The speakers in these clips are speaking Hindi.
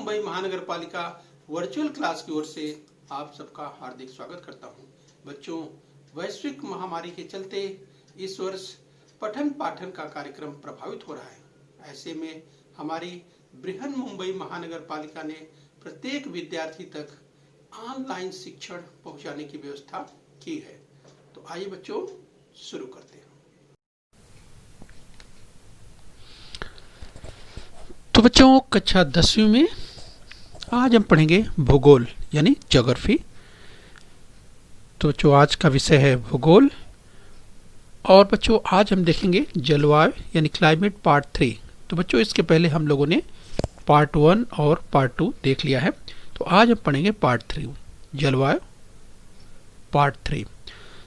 मुंबई महानगर पालिका वर्चुअल क्लास की ओर से आप सबका हार्दिक स्वागत करता हूं। बच्चों, वैश्विक महामारी के चलते इस वर्ष पठन पाठन का कार्यक्रम प्रभावित हो रहा है। ऐसे में हमारी बृहन मुंबई महानगर पालिका ने प्रत्येक विद्यार्थी तक ऑनलाइन शिक्षण पहुंचाने की व्यवस्था की है। तो आइए बच्चों, शुरू करते हैं। तो बच्चों, कक्षा 10वीं में आज हम पढ़ेंगे भूगोल यानी ज्योग्राफी। तो बच्चों, आज का विषय है भूगोल। और बच्चों, आज हम देखेंगे जलवायु यानी क्लाइमेट पार्ट 3। तो बच्चों, इसके पहले हम लोगों ने पार्ट 1 और पार्ट 2 देख लिया है। तो आज हम पढ़ेंगे पार्ट 3 जलवायु पार्ट 3।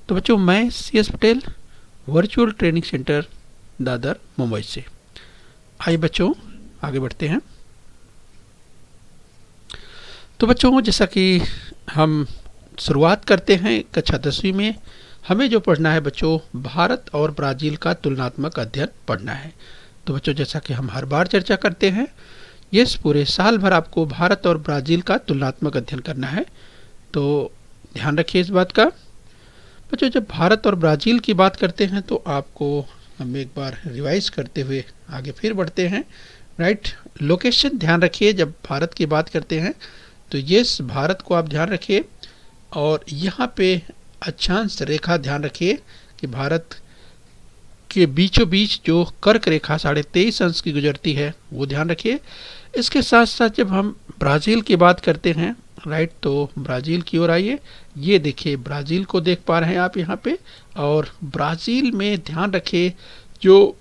तो बच्चों, मैं CS Patel virtual training centre Dadar Mumbai से। आइए बच्चों, आगे बढ़ते हैं। तो बच्चों, जैसा कि हम शुरुआत करते हैं कक्षा 10वीं में, हमें जो पढ़ना है बच्चों, भारत और ब्राज़ील का तुलनात्मक अध्ययन पढ़ना है। तो बच्चों, जैसा कि हम हर बार चर्चा करते हैं, ये पूरे साल भर आपको भारत और ब्राज़ील का तुलनात्मक अध्ययन करना है। तो ध्यान रखिए इस बात का। बच्चों, जब भारत और ब्राज़ील की बात करते हैं तो आपको हम एक बार रिवाइज करते हुए आगे फिर बढ़ते हैं। राइट, लोकेशन ध्यान रखिए। जब भारत की बात करते हैं तो ये भारत को आप ध्यान रखिए, और यहाँ पे अक्षांश रेखा ध्यान रखिए कि भारत के बीचों बीच जो कर्क रेखा 23.5 अंश की गुजरती है वो ध्यान रखिए। इसके साथ साथ जब हम ब्राज़ील की बात करते हैं, राइट, तो ब्राज़ील की ओर आइए। ये देखिए, ब्राज़ील को देख पा रहे हैं आप यहाँ पे। और ब्राज़ील में ध्यान रखिए जो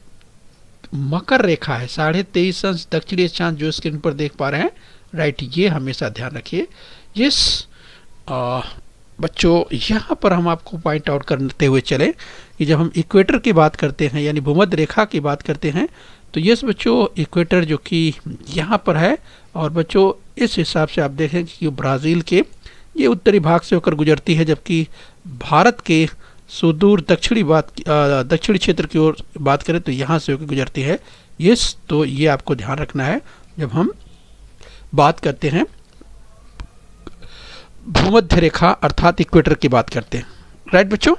मकर रेखा है 23.5 अंश दक्षिणी अक्षांश जो स्क्रीन पर देख पा रहे हैं, राइट, ये हमेशा ध्यान रखिए। यस बच्चों, यहाँ पर हम आपको पॉइंट आउट करते हुए चले कि जब हम इक्वेटर की बात करते हैं यानी भूमध्य रेखा की बात करते हैं, तो यस बच्चों, इक्वेटर जो कि यहाँ पर है। और बच्चों, इस हिसाब से आप देखें कि ब्राज़ील के ये उत्तरी भाग से होकर गुजरती है, जबकि भारत के सुदूर दक्षिणी क्षेत्र की ओर बात करें तो यहाँ से होकर गुजरती है। यस, तो ये आपको ध्यान रखना है जब हम बात करते हैं भूमध्य रेखा अर्थात इक्वेटर की बात करते हैं। राइट बच्चों,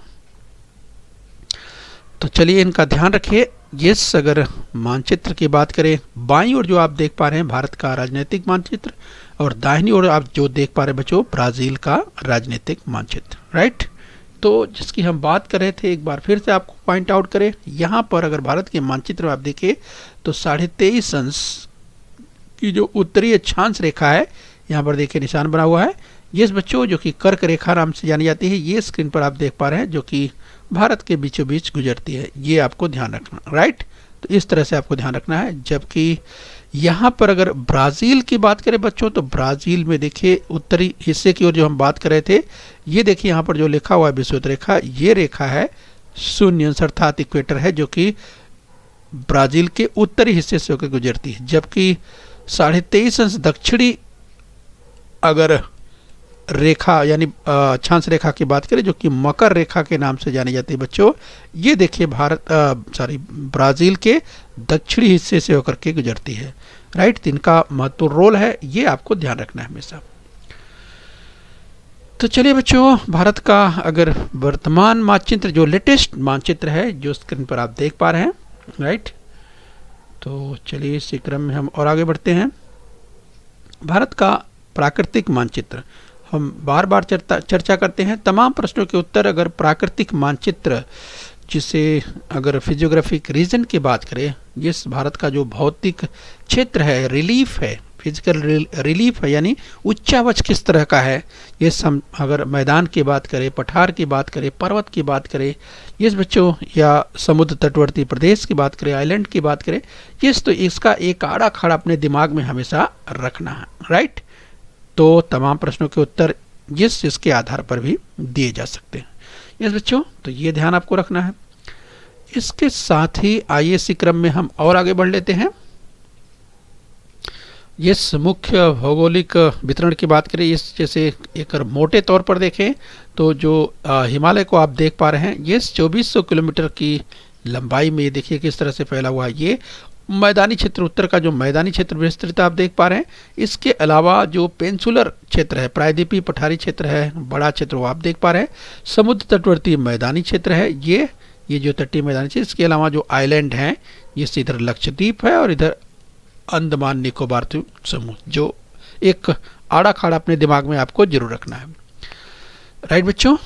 तो चलिए इनका ध्यान रखिए। यस, अगर मानचित्र की बात करें, बाईं ओर जो आप देख पा रहे हैं भारत का राजनीतिक मानचित्र, और दाहिनी ओर आप जो देख पा रहे हैं बच्चों, ब्राज़ील का राजनीतिक मानचित्र। राइट, तो जिसकी हम बात कर रहे थे, एक बार फिर से आपको पॉइंट आउट करें। यहाँ पर अगर भारत के मानचित्र में आप देखें तो 23.5 अंश की जो उत्तरी अक्षांश रेखा है, यहाँ पर देखिए निशान बना हुआ है। ये बच्चों जो कि कर्क रेखा नाम से जानी जाती है, ये स्क्रीन पर आप देख पा रहे हैं, जो कि भारत के बीचों बीच गुजरती है। ये आपको ध्यान रखना। राइट, तो इस तरह से आपको ध्यान रखना है। जबकि यहाँ पर अगर ब्राज़ील की बात करें बच्चों, तो ब्राज़ील में देखिए उत्तरी हिस्से की ओर जो हम बात कर रहे थे, ये देखिए यहाँ पर जो लिखा हुआ है विषुवत रेखा, ये रेखा है शून्य अंश अर्थात इक्वेटर है, जो कि ब्राज़ील के उत्तरी हिस्से से होकर गुजरती है। जबकि 23.5 अंश दक्षिणी अगर रेखा यानी अक्षांश रेखा की बात करें, जो कि मकर रेखा के नाम से जानी जाती है बच्चों, ये देखिए ब्राज़ील के दक्षिणी हिस्से से होकर के गुजरती है। राइट, तो इनका महत्वपूर्ण रोल है, ये आपको ध्यान रखना है हमेशा। तो चलिए बच्चों, भारत का अगर वर्तमान मानचित्र जो लेटेस्ट मानचित्र है जो स्क्रीन पर आप देख पा रहे हैं, राइट, तो चलिए इसी क्रम में हम और आगे बढ़ते हैं। भारत का प्राकृतिक मानचित्र हम बार बार चर्चा करते हैं। तमाम प्रश्नों के उत्तर अगर प्राकृतिक मानचित्र, जिसे अगर फिजियोग्राफिक रीजन की बात करें, इस भारत का जो भौतिक क्षेत्र है, रिलीफ है, फिजिकल रिलीफ है, यानी उच्चावच किस तरह का है, ये अगर मैदान की बात करें, पठार की बात करें, पर्वत की बात करें, ये बच्चों, या समुद्र तटवर्ती प्रदेश की बात करें, आइलैंड की बात करें, ये तो इसका एक आड़ा खड़ा अपने दिमाग में हमेशा रखना है। राइट, तो तमाम प्रश्नों के उत्तर इसके आधार पर भी दिए जा सकते हैं। यस बच्चों, तो ये ध्यान आपको रखना है। इसके साथ ही आइए इसी क्रम में हम और आगे बढ़ लेते हैं। इस मुख्य भौगोलिक वितरण की बात करें, इस जैसे एक मोटे तौर पर देखें तो जो हिमालय को आप देख पा रहे हैं, ये 2400 किलोमीटर की लंबाई में देखिए किस तरह से फैला हुआ है। ये मैदानी क्षेत्र, उत्तर का जो मैदानी क्षेत्र विस्तृत आप देख पा रहे हैं। इसके अलावा जो पेंसुलर क्षेत्र है, प्रायद्वीपीय पठारी क्षेत्र है, बड़ा क्षेत्र वो आप देख पा रहे हैं। समुद्र तटवर्ती मैदानी क्षेत्र है ये जो तटीय मैदानी क्षेत्र। इसके अलावा जो आइलैंड हैं, ये इधर लक्षद्वीप है और इधर अंडमान निकोबार द्वीप समूह। जो एक आड़ा खाड़ा अपने दिमाग में आपको जरूर रखना है। राइट बच्चों,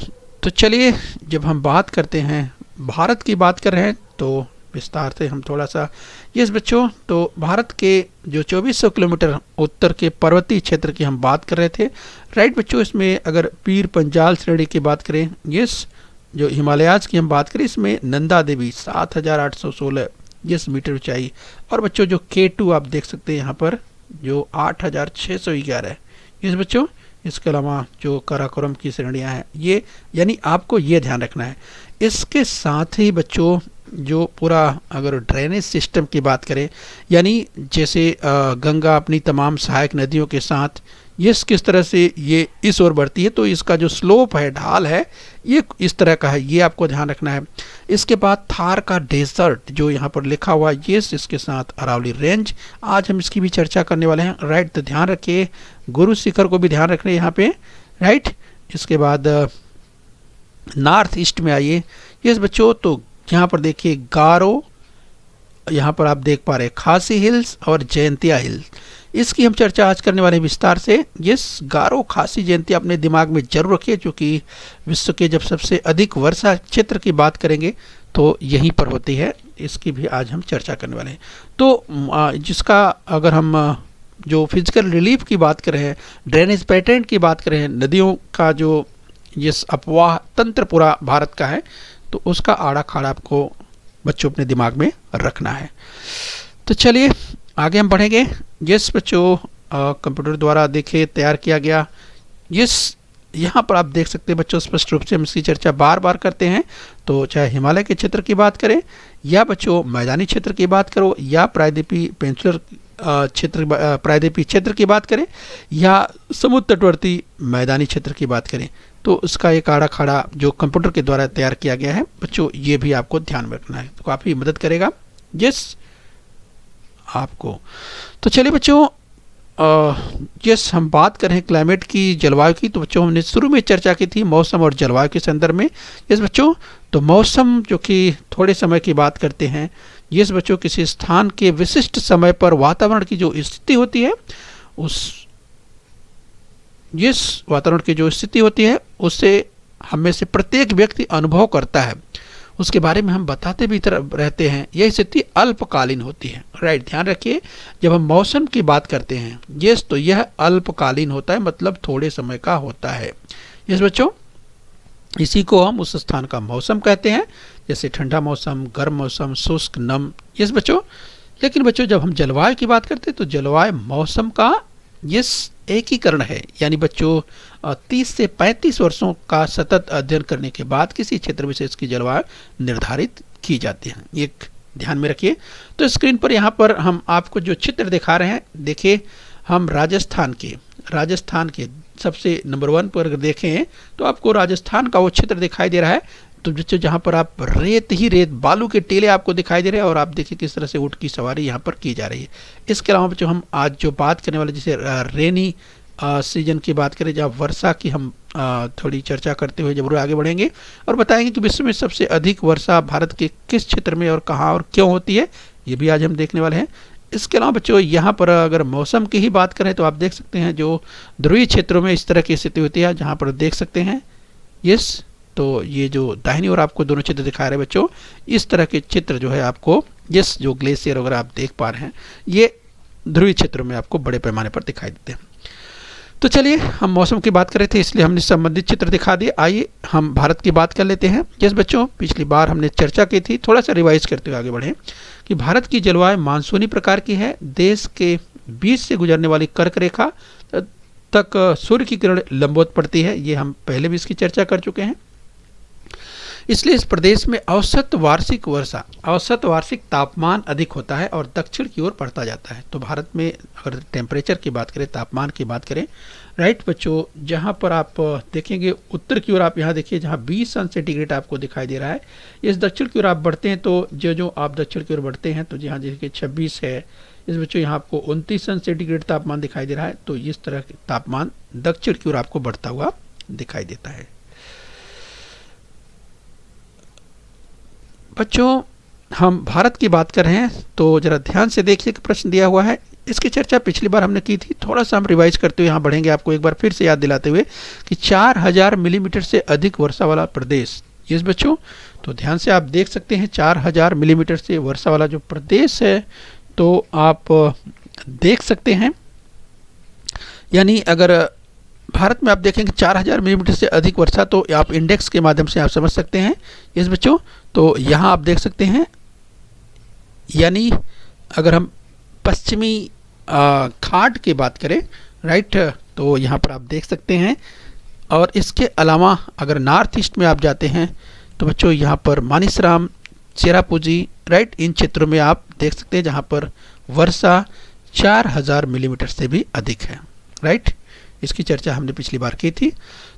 तो चलिए जब हम बात करते हैं, भारत की बात कर रहे हैं, तो विस्तार से हम थोड़ा सा, यस बच्चों, तो भारत के जो 2400 किलोमीटर उत्तर के पर्वतीय क्षेत्र की हम बात कर रहे थे। राइट बच्चों, इसमें अगर पीर पंजाल श्रेणी की बात करें, यस, जो हिमालयाज की हम बात करें, इसमें नंदा देवी 7816 यस मीटर ऊंचाई, और बच्चों जो K2 आप देख सकते हैं यहाँ पर जो 8611 है। यस बच्चों, इसके अलावा जो काराकोरम की श्रेणियाँ हैं, ये यानी आपको ये ध्यान रखना है। इसके साथ ही बच्चों जो पूरा अगर ड्रेनेज सिस्टम की बात करें, यानी जैसे गंगा अपनी तमाम सहायक नदियों के साथ ये किस तरह से ये इस ओर बढ़ती है, तो इसका जो स्लोप है, ढाल है, ये इस तरह का है, ये आपको ध्यान रखना है। इसके बाद थार का डेजर्ट जो यहाँ पर लिखा हुआ है, ये इसके साथ अरावली रेंज, आज हम इसकी भी चर्चा करने वाले हैं। राइट, तो ध्यान रखिए, गुरु शिखर को भी ध्यान रखना है यहाँ पे। राइट, इसके बाद नॉर्थ ईस्ट में आइए। यस बच्चों, तो यहाँ पर देखिए गारो, यहाँ पर आप देख पा रहे हैं खासी हिल्स और जयंतिया हिल्स, इसकी हम चर्चा आज करने वाले विस्तार से। यस, गारो, खासी, जयंतिया अपने दिमाग में जरूर रखिए, क्योंकि विश्व के जब सबसे अधिक वर्षा क्षेत्र की बात करेंगे तो यहीं पर होती है, इसकी भी आज हम चर्चा करने वाले हैं। तो जिसका अगर हम जो फिजिकल रिलीफ की बात कर रहे हैं, ड्रेनेज पैटर्न की बात कर रहे हैं, नदियों का जो यस अपवाह तंत्र पूरा भारत का है, तो उसका आड़ा खाड़ा आपको बच्चों अपने दिमाग में रखना है। तो चलिए आगे हम बढ़ेंगे। यस बच्चों, कंप्यूटर द्वारा देखे तैयार किया गया, यस, यहाँ पर आप देख सकते हैं बच्चों, स्पष्ट रूप से हम इसकी चर्चा बार बार करते हैं। तो चाहे हिमालय के क्षेत्र की बात करें, या बच्चों मैदानी क्षेत्र की बात करो, या प्रायद्वीपीय पेंसुलर क्षेत्र, प्रायद्वीपीय क्षेत्र की बात करें, या समुद्र तटवर्ती मैदानी क्षेत्र की बात करें, तो उसका एक आड़ा खाड़ा जो कंप्यूटर के द्वारा तैयार किया गया है बच्चों, ये भी आपको ध्यान में रखना है, तो काफ़ी मदद करेगा यस आपको। तो चलिए बच्चों, यस हम बात करें क्लाइमेट की, जलवायु की, तो बच्चों हमने शुरू में चर्चा की थी मौसम और जलवायु के संदर्भ में। यस बच्चों, तो मौसम जो कि थोड़े समय की बात करते हैं, यस बच्चों, किसी स्थान के विशिष्ट समय पर वातावरण की जो स्थिति होती है, उस यस वातावरण की जो स्थिति होती है उससे हम में से प्रत्येक व्यक्ति अनुभव करता है, उसके बारे में हम बताते भी रहते हैं। यह स्थिति अल्पकालीन होती है। राइट, ध्यान रखिए, जब हम मौसम की बात करते हैं यस, तो यह अल्पकालीन होता है, मतलब थोड़े समय का होता है। यस बच्चों, इसी को हम उस स्थान का मौसम कहते हैं, जैसे ठंडा मौसम, गर्म मौसम, शुष्क, नम। यस बच्चों, लेकिन बच्चों जब हम जलवायु की बात करते हैं तो जलवायु मौसम का यस एकीकरण है, यानी बच्चों 30 से 35 वर्षों का सतत अध्ययन करने के बाद किसी क्षेत्र विशेष की जलवायु निर्धारित की जाती है। एक ध्यान में रखिए। तो स्क्रीन पर यहाँ पर हम आपको जो चित्र दिखा रहे हैं, देखिए हम राजस्थान के सबसे नंबर 1 पर अगर देखें तो आपको राजस्थान का वो चित्र दिखाई दे रहा है, तो बच्चों जहाँ पर आप रेत बालू के टीले आपको दिखाई दे रहे हैं, और आप देखिए किस तरह से ऊँट की सवारी यहाँ पर की जा रही है। इसके अलावा बच्चों हम आज जो बात करने वाले, जैसे रेनी सीजन की बात करें, जहाँ वर्षा की हम थोड़ी चर्चा करते हुए जरूर आगे बढ़ेंगे और बताएंगे कि विश्व में सबसे अधिक वर्षा भारत के किस क्षेत्र में और कहाँ और क्यों होती है, ये भी आज हम देखने वाले हैं। इसके अलावा बच्चों यहाँ पर अगर मौसम की ही बात करें तो आप देख सकते हैं जो ध्रुवीय क्षेत्रों में इस तरह की स्थिति होती है, जहाँ पर देख सकते हैं यस, तो ये जो दाहिनी ओर आपको दोनों चित्र दिखा रहे हैं बच्चों, इस तरह के चित्र जो है आपको यस, जो ग्लेशियर वगैरह आप देख पा रहे हैं, ये ध्रुवीय क्षेत्रों में आपको बड़े पैमाने पर दिखाई देते हैं। तो चलिए हम मौसम की बात कर रहे थे, इसलिए हमने संबंधित चित्र दिखा दिए। आइए हम भारत की बात कर लेते हैं। यस बच्चों, पिछली बार हमने चर्चा की थी, थोड़ा सा रिवाइज करते हुए आगे बढ़ें कि भारत की जलवायु मानसूनी प्रकार की है। देश के बीच से गुजरने वाली कर्क रेखा तक सूर्य की किरण लंबवत पड़ती है, ये हम पहले भी इसकी चर्चा कर चुके हैं। इसलिए इस प्रदेश में औसत वार्षिक वर्षा, औसत वार्षिक तापमान अधिक होता है और दक्षिण की ओर बढ़ता जाता है। तो भारत में अगर टेम्परेचर की बात करें, तापमान की बात करें, राइट बच्चों, जहाँ पर आप देखेंगे उत्तर की ओर, आप यहाँ देखिए जहाँ 20 अंश सेंटीग्रेड आपको दिखाई दे रहा है, इस दक्षिण की ओर आप बढ़ते हैं तो जो आप दक्षिण की ओर बढ़ते हैं तो जहाँ देखिए 26 है, इस बच्चों यहाँ आपको 29 अंश सेंटीग्रेड तापमान दिखाई दे रहा है। तो इस तरह तापमान दक्षिण की ओर आपको बढ़ता हुआ दिखाई देता है। बच्चों, हम भारत की बात कर रहे हैं तो जरा ध्यान से देखिए कि प्रश्न दिया हुआ है। इसकी चर्चा पिछली बार हमने की थी, थोड़ा सा हम रिवाइज करते हुए यहाँ बढ़ेंगे, आपको एक बार फिर से याद दिलाते हुए कि 4000 मिलीमीटर से अधिक वर्षा वाला प्रदेश। यस बच्चों, तो ध्यान से आप देख सकते हैं 4000 मिलीमीटर से वर्षा वाला जो प्रदेश है, तो आप देख सकते हैं, यानी अगर भारत में आप देखेंगे 4000 मिलीमीटर से अधिक वर्षा, तो आप इंडेक्स के माध्यम से आप समझ सकते हैं। यस बच्चों, तो यहाँ आप देख सकते हैं, यानी अगर हम पश्चिमी घाट की बात करें, राइट, तो यहाँ पर आप देख सकते हैं। और इसके अलावा अगर नॉर्थ ईस्ट में आप जाते हैं तो बच्चों यहाँ पर मानिसराम, चेरापूंजी, राइट, इन क्षेत्रों में आप देख सकते हैं जहाँ पर वर्षा 4000 मिलीमीटर से भी अधिक है। राइट, इसकी चर्चा हमने पिछली बार की थी,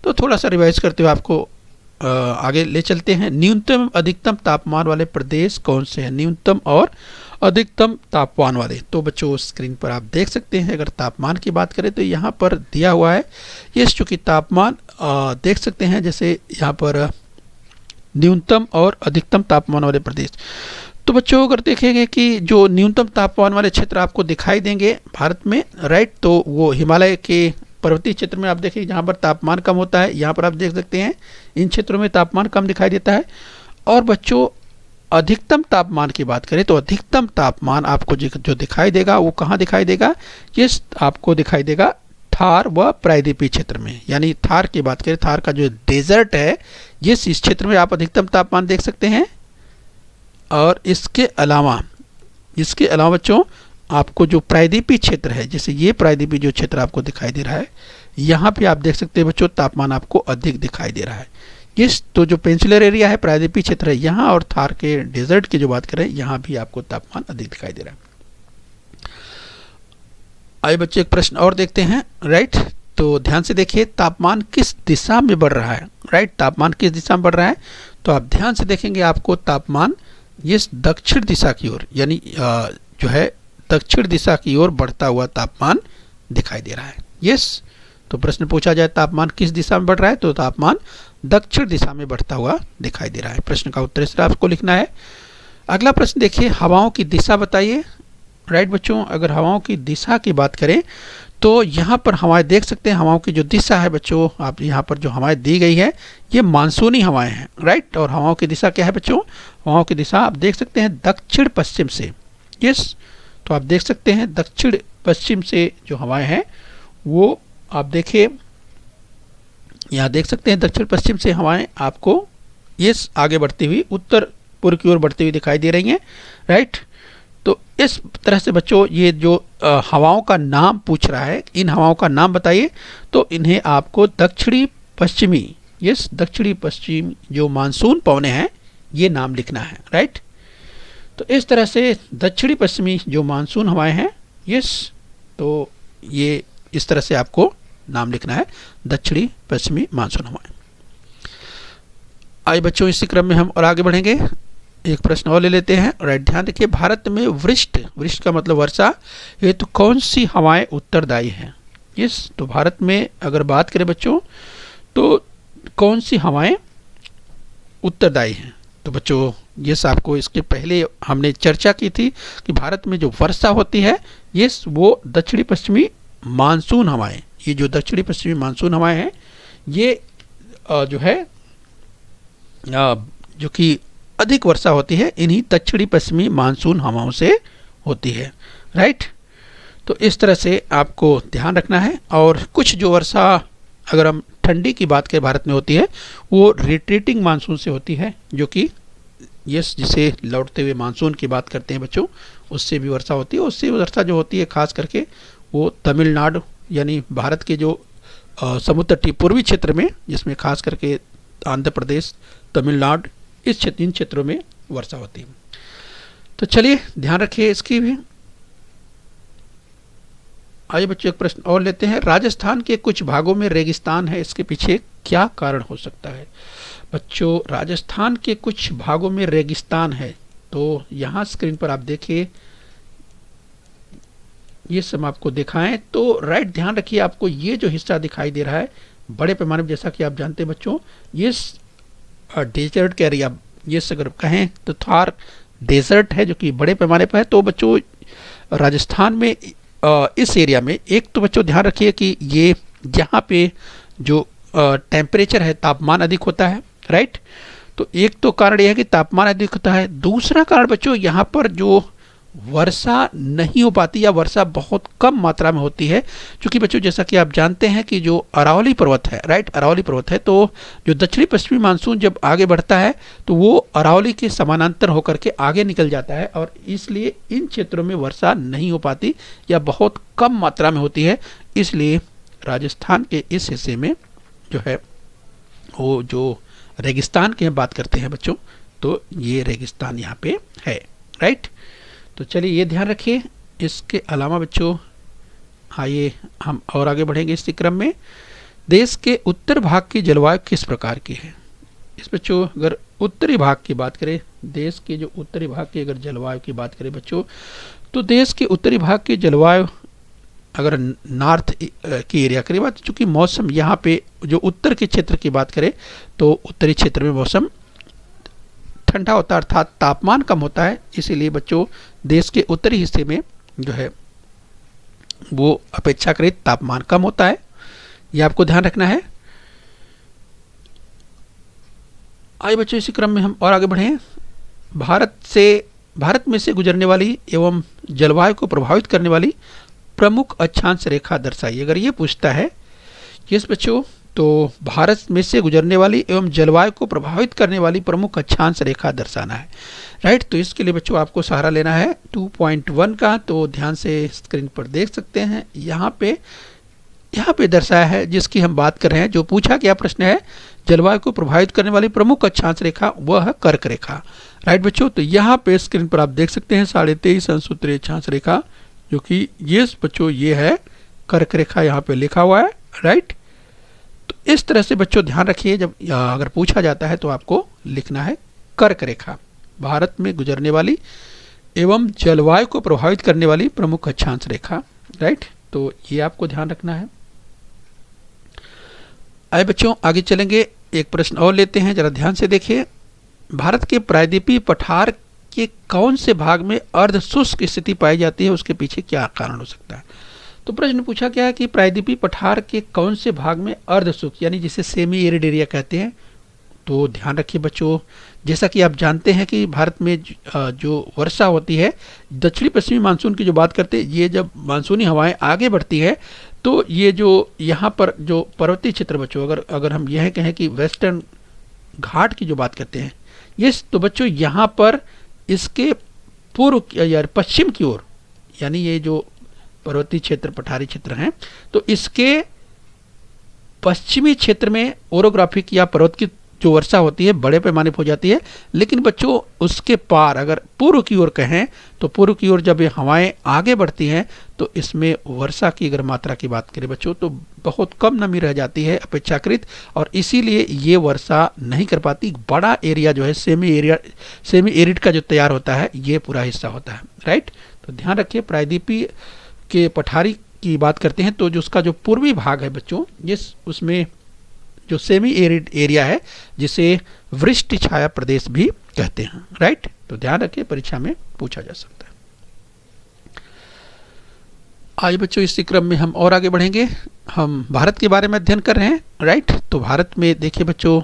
तो थोड़ा सा रिवाइज करते हुए आपको आगे ले चलते हैं। न्यूनतम अधिकतम तापमान वाले प्रदेश कौन से हैं? न्यूनतम और अधिकतम तापमान वाले, तो बच्चों स्क्रीन पर आप देख सकते हैं। अगर तापमान की बात करें तो यहाँ पर दिया हुआ है, ये चूँकि तापमान देख सकते हैं, जैसे यहाँ पर न्यूनतम और अधिकतम तापमान वाले प्रदेश। तो बच्चों अगर देखेंगे कि जो न्यूनतम तापमान वाले क्षेत्र आपको दिखाई देंगे भारत में, राइट, तो वो हिमालय के पर्वतीय क्षेत्र में आप देखिए जहाँ पर तापमान कम होता है, यहाँ पर आप देख सकते हैं इन क्षेत्रों में तापमान कम दिखाई देता है। और बच्चों अधिकतम तापमान की बात करें तो अधिकतम तापमान आपको जो दिखाई देगा वो कहाँ दिखाई देगा? ये आपको दिखाई देगा थार व प्रायद्वीपीय क्षेत्र में। यानी थार की बात करें, थार का जो डेजर्ट है, इस क्षेत्र में आप अधिकतम तापमान देख सकते हैं। और इसके अलावा बच्चों आपको जो प्रायद्वीपीय क्षेत्र है, जैसे ये प्रायद्वीपीय जो क्षेत्र आपको दिखाई दे रहा है, यहाँ पे आप देख सकते हैं बच्चों तापमान आपको अधिक दिखाई दे रहा है। इस तो जो पेंसिलर एरिया है, प्रायद्वीपीय क्षेत्र है यहाँ, और थार के डेजर्ट की जो बात करें यहाँ भी आपको तापमान अधिक दिखाई दे रहा है। आइए बच्चे एक प्रश्न और देखते हैं, राइट, तो ध्यान से देखिए तापमान किस दिशा में बढ़ रहा है? राइट, तापमान किस दिशा में बढ़ रहा है? तो आप ध्यान से देखेंगे आपको तापमान इस दक्षिण दिशा की ओर, यानी जो है दक्षिण दिशा की ओर बढ़ता हुआ तापमान दिखाई दे रहा है। यस, तो प्रश्न पूछा जाए तापमान किस दिशा में बढ़ रहा है, तो तापमान दक्षिण दिशा में बढ़ता हुआ दिखाई दे रहा है। प्रश्न का उत्तर इस तरह आपको लिखना है। अगला प्रश्न देखिए, हवाओं की दिशा बताइए। राइट बच्चों, अगर हवाओं की दिशा की बात करें तो यहाँ पर हवाएं देख सकते हैं, हवाओं की जो दिशा है बच्चों, आप यहाँ पर जो हवाएं दी गई है ये मानसूनी हवाएं हैं। राइट, और हवाओं की दिशा क्या है बच्चों? हवाओं की दिशा आप देख सकते हैं दक्षिण पश्चिम से। यस, तो आप देख सकते हैं दक्षिण पश्चिम से जो हवाएं हैं वो आप देखिए, यहाँ देख सकते हैं दक्षिण पश्चिम से हवाएं आपको इस आगे बढ़ती हुई उत्तर पूर्व की ओर बढ़ती हुई दिखाई दे रही हैं। राइट, तो इस तरह से बच्चों ये जो हवाओं का नाम पूछ रहा है, इन हवाओं का नाम बताइए, तो इन्हें आपको दक्षिणी पश्चिमी, यस, दक्षिणी पश्चिम जो मानसून पवने हैं ये नाम लिखना है। राइट, तो इस तरह से दक्षिणी पश्चिमी जो मानसून हवाएं हैं, यस, तो ये इस तरह से आपको नाम लिखना है, दक्षिणी पश्चिमी मानसून हवाएं। आइए बच्चों इसी क्रम में हम और आगे बढ़ेंगे, एक प्रश्न और ले लेते हैं। राइट, ध्यान रखिए, भारत में वृष्ट का मतलब वर्षा हेतु कौन सी हवाएं उत्तरदायी हैं? यस, तो भारत में अगर बात करें बच्चों तो कौन सी हवाएं उत्तरदायी हैं? तो बच्चों यस, आपको इसके पहले हमने चर्चा की थी कि भारत में जो वर्षा होती है, यस, वो दक्षिणी पश्चिमी मानसून हवाएं, ये जो दक्षिणी पश्चिमी मानसून हवाएं हैं ये जो है जो कि अधिक वर्षा होती है, इन्हीं दक्षिणी पश्चिमी मानसून हवाओं से होती है। राइट, तो इस तरह से आपको ध्यान रखना है। और कुछ जो वर्षा अगर हम ठंडी की बात करें भारत में होती है, वो रिट्रीटिंग मानसून से होती है, जो कि यस, जिसे लौटते हुए मानसून की बात करते हैं बच्चों, उससे भी वर्षा होती है। उससे वर्षा जो होती है खास करके वो तमिलनाडु, यानी भारत के जो समुद्र तटीय पूर्वी क्षेत्र में, जिसमें खास करके आंध्र प्रदेश, तमिलनाडु, इन क्षेत्रों में वर्षा होती है। तो चलिए ध्यान रखिए इसकी भी। आइए बच्चों एक प्रश्न और लेते हैं। राजस्थान के कुछ भागों में रेगिस्तान है, इसके पीछे क्या कारण हो सकता है? बच्चों राजस्थान के कुछ भागों में रेगिस्तान है, तो यहाँ स्क्रीन पर आप देखिए, ये सब आपको दिखाएं तो राइट ध्यान रखिए, आपको ये जो हिस्सा दिखाई दे रहा है बड़े पैमाने पर, जैसा कि आप जानते हैं बच्चों, ये डेजर्ट का एरिया, ये अगर कहें तो थार डेजर्ट है जो कि बड़े पैमाने पर है। तो बच्चों राजस्थान में इस एरिया में एक तो बच्चों ध्यान रखिए कि ये यहाँ पे जो टेम्परेचर है, तापमान अधिक होता है, राइट। तो एक तो कारण यह है कि तापमान अधिक होता है। दूसरा कारण बच्चों यहाँ पर जो वर्षा नहीं हो पाती या वर्षा बहुत कम मात्रा में होती है, क्योंकि बच्चों जैसा कि आप जानते हैं कि जो अरावली पर्वत है, राइट, अरावली पर्वत है, तो जो दक्षिणी पश्चिमी मानसून जब आगे बढ़ता है तो वो अरावली के समानांतर होकर के आगे निकल जाता है, और इसलिए इन क्षेत्रों में वर्षा नहीं हो पाती या बहुत कम मात्रा में होती है। इसलिए राजस्थान के इस हिस्से में जो है वो जो रेगिस्तान की हम बात करते हैं बच्चों, तो ये रेगिस्तान यहाँ पे है, राइट। तो चलिए ये ध्यान रखिए। इसके अलावा बच्चों आइए हम और आगे बढ़ेंगे इस क्रम में। देश के उत्तर भाग की जलवायु किस प्रकार की है? इस बच्चों अगर उत्तरी भाग की बात करें, देश के जो उत्तरी भाग की अगर जलवायु की बात करें बच्चों, तो देश के उत्तरी भाग की जलवायु अगर नॉर्थ की एरिया की बात, चूँकि मौसम यहाँ पे जो उत्तर के क्षेत्र की बात करें तो उत्तरी क्षेत्र में मौसम ठंडा होता है, अर्थात तापमान कम होता है। इसीलिए बच्चों देश के उत्तरी हिस्से में जो है वो अपेक्षाकृत तापमान कम होता है, ये आपको ध्यान रखना है। आइए बच्चों इसी क्रम में हम और आगे बढ़ें। भारत में से गुजरने वाली एवं जलवायु को प्रभावित करने वाली प्रमुख अक्षांश रेखा दर्शाइए। अगर ये पूछता है यस बच्चों, तो भारत में से गुजरने वाली एवं जलवायु को प्रभावित करने वाली प्रमुख अक्षांश रेखा दर्शाना है, राइट। तो इसके लिए बच्चों आपको सहारा लेना है 2.1 का, तो ध्यान से स्क्रीन पर देख सकते हैं, यहाँ पे दर्शाया है जिसकी हम बात कर रहे हैं। जो पूछा गया प्रश्न है जलवायु को प्रभावित करने वाली प्रमुख अक्षांश रेखा, वह है कर्क रेखा, राइट बच्चों। तो यहाँ पे स्क्रीन पर आप देख सकते हैं 23.5 अंश उत्तरी अक्षांश रेखा, जो कि ये बच्चों ये है कर्क रेखा, यहाँ पे लिखा हुआ है, राइट। तो इस तरह से बच्चों ध्यान रखिए, जब अगर पूछा जाता है तो आपको लिखना है कर्क रेखा, भारत में गुजरने वाली एवं जलवायु को प्रभावित करने वाली प्रमुख अक्षांश रेखा, राइट। तो ये आपको ध्यान रखना है। आइए बच्चों आगे चलेंगे, एक प्रश्न और लेते हैं, जरा ध्यान से देखिए। भारत के प्रायद्वीपीय पठार के कौन से भाग में अर्ध शुष्क स्थिति पाई जाती है, उसके पीछे क्या कारण हो सकता है? तो प्रश्न पूछा गया है कि प्रायद्वीपीय पठार के कौन से भाग में अर्ध शुष्क यानी जिसे सेमी एरिड एरिया कहते हैं। तो ध्यान रखिए बच्चों, जैसा कि आप जानते हैं कि भारत में जो वर्षा होती है, दक्षिणी पश्चिमी मानसून की जो बात करते हैं, ये जब मानसूनी हवाएं आगे बढ़ती है तो ये जो यहाँ पर जो पर्वतीय क्षेत्र बच्चों, अगर हम यह कहें कि वेस्टर्न घाट की जो बात करते हैं, ये तो बच्चों यहाँ पर इसके पूर्व या पश्चिम की ओर, यानी ये जो पर्वतीय क्षेत्र पठारी क्षेत्र हैं, तो इसके पश्चिमी क्षेत्र में ओरोग्राफिक या पर्वत की जो वर्षा होती है बड़े पैमाने पर हो जाती है। लेकिन बच्चों उसके पार अगर पूर्व की ओर कहें तो पूर्व की ओर जब ये हवाएं आगे बढ़ती हैं तो इसमें वर्षा की अगर मात्रा की बात करें बच्चों तो बहुत कम नमी रह जाती है अपेक्षाकृत, और इसीलिए ये वर्षा नहीं कर पाती। बड़ा एरिया जो है सेमी एरिड का जो तैयार होता है, ये पूरा हिस्सा होता है, राइट। तो ध्यान रखिए, प्रायद्वीपीय के पठारी की बात करते हैं तो जो उसका जो पूर्वी भाग है बच्चों, ये उसमें जो सेमी एरिड एरिया है जिसे वृष्टि छाया प्रदेश भी कहते हैं, राइट। तो ध्यान रखिए, परीक्षा में पूछा जा सकता है। आइए बच्चों इसी क्रम में हम और आगे बढ़ेंगे। हम भारत के बारे में अध्ययन कर रहे हैं, राइट। तो भारत में देखिए बच्चों,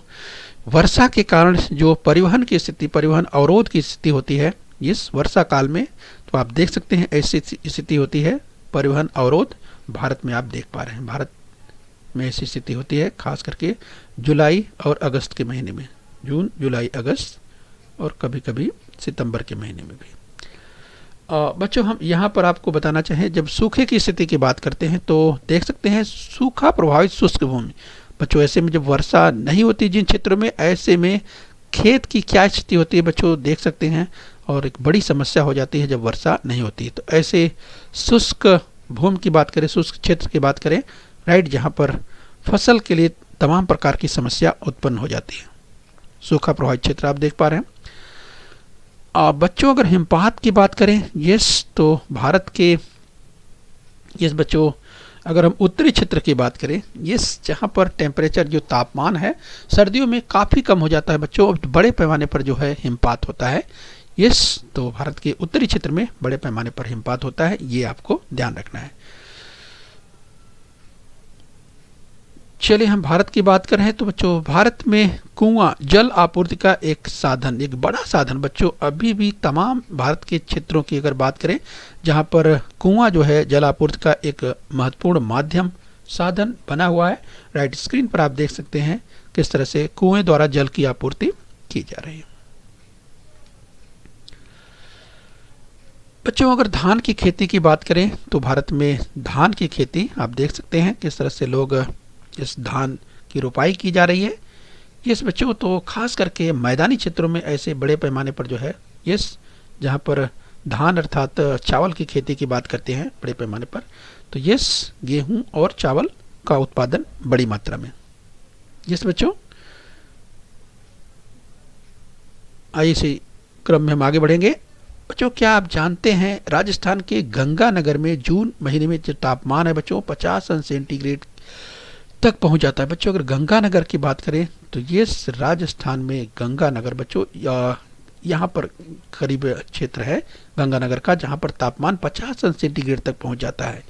वर्षा के कारण जो परिवहन की स्थिति, परिवहन अवरोध की स्थिति होती है इस वर्षा काल में, तो आप देख सकते हैं ऐसी स्थिति होती है, परिवहन अवरोध भारत में आप देख पा रहे हैं। भारत में ऐसी स्थिति होती है खास करके जुलाई और अगस्त के महीने में, जून जुलाई अगस्त और कभी कभी सितंबर के महीने में भी। बच्चों हम यहाँ पर आपको बताना चाहें, जब सूखे की स्थिति की बात करते हैं तो देख सकते हैं सूखा प्रभावित शुष्क भूमि बच्चों, ऐसे में जब वर्षा नहीं होती जिन क्षेत्रों में, ऐसे में खेत की क्या स्थिति होती है बच्चों देख सकते हैं, और एक बड़ी समस्या हो जाती है जब वर्षा नहीं होती। तो ऐसे शुष्क भूमि की बात करें, शुष्क क्षेत्र की बात करें, राइट, जहाँ पर फसल के लिए तमाम प्रकार की समस्या उत्पन्न हो जाती है। सूखा प्रभावित क्षेत्र आप देख पा रहे हैं। बच्चों अगर हिमपात की बात करें, यस, तो भारत के, यस बच्चों, अगर हम उत्तरी क्षेत्र की बात करें, यस, जहाँ पर टेम्परेचर जो तापमान है सर्दियों में काफ़ी कम हो जाता है बच्चों, बड़े पैमाने पर जो है हिमपात होता है। यस, तो भारत के उत्तरी क्षेत्र में बड़े पैमाने पर हिमपात होता है, ये आपको ध्यान रखना है। चलिए हम भारत की बात कर रहे हैं, तो बच्चों भारत में कुआं जल आपूर्ति का एक साधन, एक बड़ा साधन बच्चों, अभी भी तमाम भारत के क्षेत्रों की अगर बात करें जहां पर कुआं जो है जल आपूर्ति का एक महत्वपूर्ण माध्यम साधन बना हुआ है। राइट, स्क्रीन पर आप देख सकते हैं किस तरह से कुएं द्वारा जल की आपूर्ति की जा रही है। बच्चों अगर धान की खेती की बात करें तो भारत में धान की खेती आप देख सकते हैं किस तरह से लोग इस धान की रोपाई की जा रही है। यस बच्चों, तो खास करके मैदानी क्षेत्रों में ऐसे बड़े पैमाने पर जो है, यस, जहाँ पर धान अर्थात चावल की खेती की बात करते हैं बड़े पैमाने पर, तो यस, गेहूं और चावल का उत्पादन बड़ी मात्रा में। यस बच्चों, आइए इसी क्रम में हम आगे बढ़ेंगे। बच्चों क्या आप जानते हैं राजस्थान के गंगानगर में जून महीने में जो तापमान है बच्चों 50 अंश सेंटीग्रेड तक पहुंच जाता है। बच्चों अगर गंगानगर की बात करें तो ये राजस्थान में गंगानगर बच्चों यहाँ पर करीब क्षेत्र है गंगानगर का जहाँ पर तापमान 50 अंश सेंटीग्रेड तक पहुंच जाता है।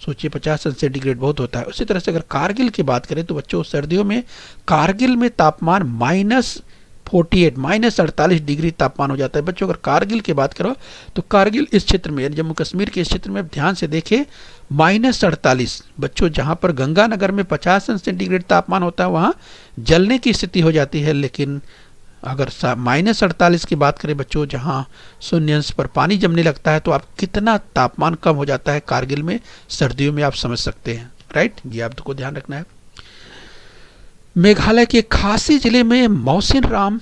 सोचिए 50 अंश सेंटीग्रेड बहुत होता है। उसी तरह से अगर कारगिल की बात करें तो बच्चों सर्दियों में कारगिल में तापमान -48 -48 डिग्री तापमान हो जाता है। बच्चों अगर कारगिल की बात करो तो कारगिल इस क्षेत्र में, जम्मू कश्मीर के इस क्षेत्र में ध्यान से देखें -48 बच्चों, जहाँ पर गंगानगर में 50 अंश सेंटीग्रेड तापमान होता है वहाँ जलने की स्थिति हो जाती है। लेकिन अगर -48 की बात करें बच्चों, जहाँ शून्य अंश पर पानी जमने लगता है, तो आप कितना तापमान कम हो जाता है कारगिल में सर्दियों में, आप समझ सकते हैं। राइट, ये आपको ध्यान रखना है। मेघालय के खासी जिले में मौसिन राम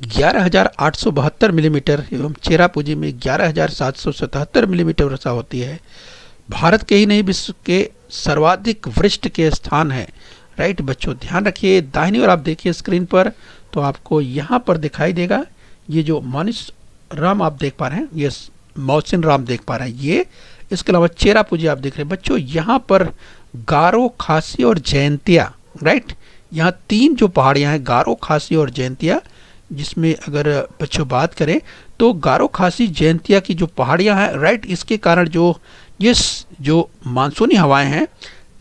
11,872 मिलीमीटर एवं चेरापूंजी में 11,777 मिलीमीटर वर्षा होती है। भारत के ही नहीं विश्व के सर्वाधिक वृष्टि के स्थान है। राइट बच्चों, ध्यान रखिए, दाहिनी ओर आप देखिए स्क्रीन पर तो आपको यहाँ पर दिखाई देगा ये जो मौसिन राम आप देख पा रहे हैं, ये मौसिन राम देख पा रहे हैं ये। इसके अलावा चेरापूंजी आप देख रहे हैं बच्चों, यहाँ पर गारो, खासी और जयंतिया, राइट, यहाँ 3 जो पहाड़ियाँ हैं गारो, खासी और जयंतिया, जिसमें अगर बच्चों बात करें तो गारो, खासी, जयंतिया की जो पहाड़ियाँ हैं, राइट, इसके कारण जो मानसूनी हवाएं हैं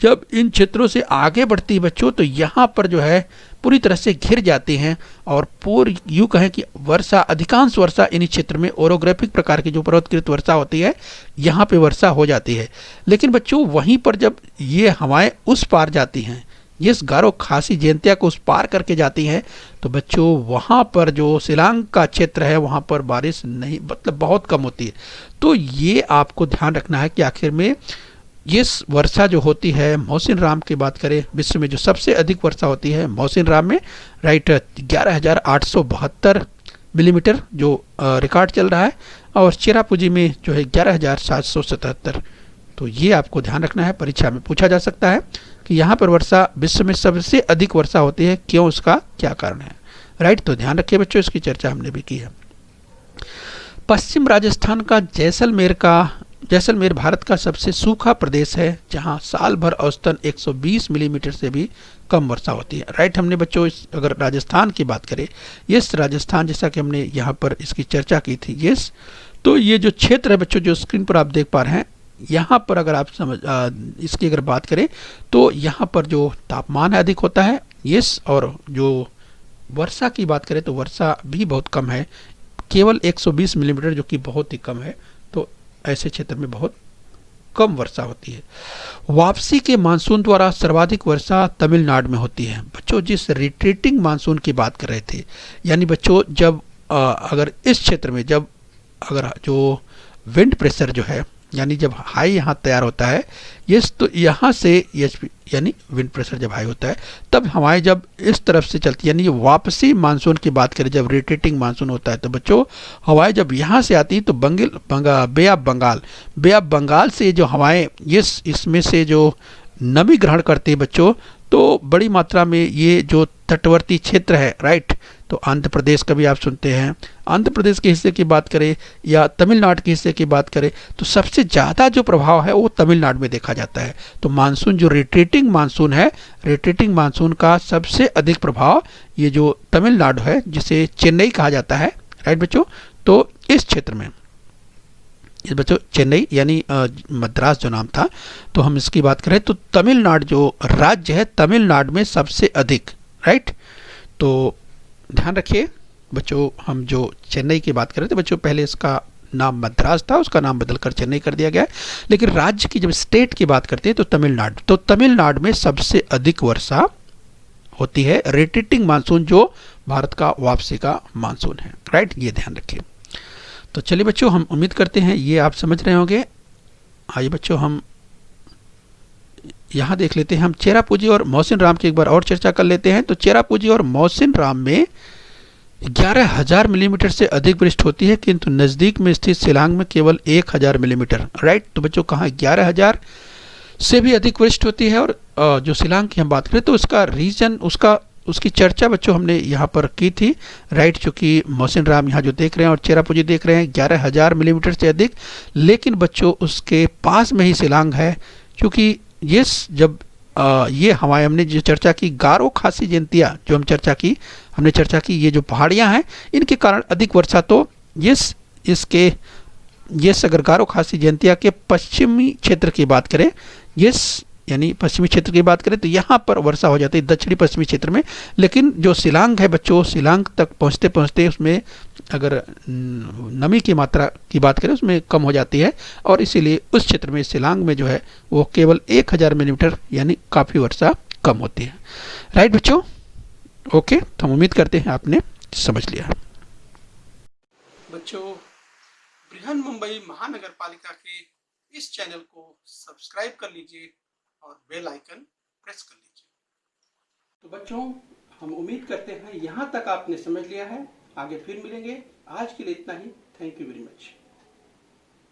जब इन क्षेत्रों से आगे बढ़ती है बच्चों तो यहाँ पर जो है पूरी तरह से घिर जाती हैं और पूरी यूँ कहें कि वर्षा, अधिकांश वर्षा इन्हीं क्षेत्र में ओरोग्राफिक प्रकार की जो पर्वतकृत वर्षा होती है यहाँ पे वर्षा हो जाती है। लेकिन बच्चों वहीं पर जब ये हवाएं उस पार जाती हैं, ये गारो, खासी, जयंतिया को उस पार करके जाती हैं, तो बच्चों वहाँ पर जो शिलांग का क्षेत्र है वहाँ पर बारिश नहीं, मतलब बहुत कम होती है। तो ये आपको ध्यान रखना है कि आखिर में ये वर्षा जो होती है, मौसिन राम की बात करें विश्व में जो सबसे अधिक वर्षा होती है मौसिन राम में, राइट, 11,872 मिलीमीटर जो रिकॉर्ड चल रहा है, और चेरापूंजी में जो है 11,777। तो ये आपको ध्यान रखना है, परीक्षा में पूछा जा सकता है कि यहाँ पर वर्षा विश्व में सबसे अधिक वर्षा होती है, क्यों, उसका क्या कारण है। राइट, तो ध्यान रखिए बच्चों, इसकी चर्चा हमने भी की है। पश्चिम राजस्थान का जैसलमेर भारत का सबसे सूखा प्रदेश है जहाँ साल भर औसतन 120 मिलीमीटर से भी कम वर्षा होती है। राइट, हमने बच्चों अगर राजस्थान की बात करें, यस, राजस्थान जैसा कि हमने यहाँ पर इसकी चर्चा की थी, यस, तो ये जो क्षेत्र है बच्चों जो स्क्रीन पर आप देख पा रहे हैं, यहाँ पर अगर आप इसकी अगर बात करें तो यहाँ पर जो तापमान है अधिक होता है, यस, और जो वर्षा की बात करें तो वर्षा भी बहुत कम है, केवल 120 मिलीमीटर, जो कि बहुत ही कम है। तो ऐसे क्षेत्र में बहुत कम वर्षा होती है। वापसी के मानसून द्वारा सर्वाधिक वर्षा तमिलनाडु में होती है। बच्चों जिस रिट्रीटिंग मानसून की बात कर रहे थे, यानी बच्चों जब अगर इस क्षेत्र में जब अगर जो विंड प्रेशर जो है यानी जब हाई यहाँ तैयार होता है यस, तो यहाँ से एच यानी विंड प्रेशर जब हाई होता है तब हवाएं जब इस तरफ से चलती है, यानी ये वापसी मानसून की बात करें, जब रोटेटिंग मानसून होता है तो बच्चों हवाएं जब यहाँ से आती तो बे ऑफ बंगाल से जो हवाएं यस इसमें से जो नमी ग्रहण करते हैं बच्चों, तो बड़ी मात्रा में ये जो तटवर्ती क्षेत्र है, राइट, तो आंध्र प्रदेश का भी आप सुनते हैं, आंध्र प्रदेश के हिस्से की बात करें या तमिलनाडु के हिस्से की बात करें तो सबसे ज़्यादा जो प्रभाव है वो तमिलनाडु में देखा जाता है। तो मानसून जो रोटेटिंग मानसून है, रोटेटिंग मानसून का सबसे अधिक प्रभाव ये जो तमिलनाडु है जिसे चेन्नई कहा जाता है, राइट बच्चों, तो इस क्षेत्र में इस बच्चों चेन्नई यानी मद्रास जो नाम था, तो हम इसकी बात करें तो तमिलनाडु जो राज्य है तमिलनाडु में सबसे अधिक, राइट। तो ध्यान रखिए बच्चों, हम जो चेन्नई की बात करें तो बच्चों पहले इसका नाम मद्रास था, उसका नाम बदलकर चेन्नई कर दिया गया है, लेकिन राज्य की जब स्टेट की बात करते हैं तो तमिलनाडु, तो तमिलनाडु में सबसे अधिक वर्षा होती है, रोटेटिंग मानसून जो भारत का वापसी का मानसून है, राइट, ये ध्यान रखिए। तो चलिए बच्चों, हम उम्मीद करते हैं ये आप समझ रहे होंगे। आइए बच्चों, हम यहाँ देख लेते हैं, हम चेरापूंजी और मोहसिन राम की एक बार और चर्चा कर लेते हैं। तो चेरापूंजी और मोहसिन राम में 11,000 मिलीमीटर से अधिक वृष्टि होती है, किंतु नज़दीक में स्थित शिलांग में केवल 1,000 मिलीमीटर, राइट। तो बच्चों कहाँ 11,000 से भी अधिक वृष्टि होती है, और जो शिलांग की हम बात करें तो उसका रीजन उसकी चर्चा बच्चों हमने यहाँ पर की थी, राइट, चूँकि मोहसिन राम यहाँ जो देख रहे हैं और चेरापूंजी देख रहे हैं 11,000 मिलीमीटर से अधिक, लेकिन बच्चों उसके पास में ही शिलांग है, क्योंकि ये जब ये हवाएं हमने जो चर्चा की गारो खासी जयंतिया जो हमने चर्चा की ये जो पहाड़ियाँ हैं इनके कारण अधिक वर्षा, तो अगर गारो खासी जयंतिया के पश्चिमी क्षेत्र की बात करें, यानी पश्चिमी क्षेत्र की बात करें तो यहाँ पर वर्षा हो जाती है दक्षिणी पश्चिमी क्षेत्र में, लेकिन जो शिलांग है बच्चों, शिलांग तक पहुँचते पहुँचते उसमें अगर नमी की मात्रा की बात करें उसमें कम हो जाती है, और इसीलिए उस क्षेत्र में शिलांग में जो है वो केवल 1,000 मिलीमीटर यानी काफ़ी वर्षा कम होती है, राइट बच्चों। ओके, तो हम उम्मीद करते हैं आपने समझ लिया। बच्चों, बृहन मुंबई महानगर पालिका के इस चैनल को सब्सक्राइब कर लीजिए और बेल आइकन प्रेस कर लीजिए। तो बच्चों, हम उम्मीद करते हैं यहाँ तक आपने समझ लिया है। आगे फिर मिलेंगे, आज के लिए इतना ही। Thank you very much.